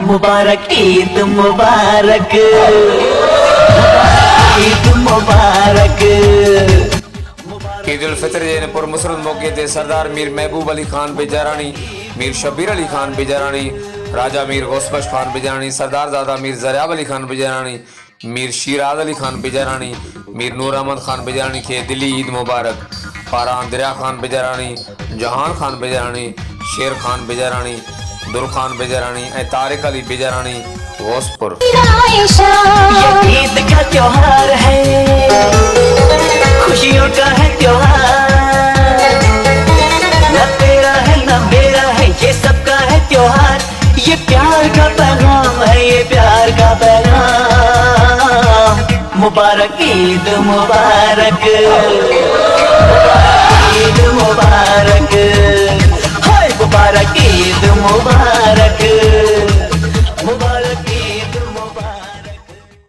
मुबारक ईद मुबारक, ईद मुबारक। ईद उल फितर जे पुरमसरत मौके ते सरदार मीर महबूब अली खान बेजारानी, मीर शबीर अली खान बेजारानी, राजा मीर गौसबख्श खान बेजारानी, सरदार दादा मीर जरियाब अली खान बेजारानी, मीर शिराज अली खान बेजारानी, मीर नूर अहमद खान बेजारानी के दिली ईद मुबारक। पारान दरिया खान बेजारानी, जहान खान बेजारानी, शेर खान बेजारानी, दुर खान बेजारानी, तारिक अली बेजारानी गौसपुर। ये ईद का त्योहार है, खुशियों का है त्योहार, न तेरा है न मेरा है, ये सबका है त्योहार। ये प्यार का पैगाम है, ये प्यार का पैगाम। मुबारक ईद मुबारक, ईद मुबारक, हाय मुबारक ईद मुबारक।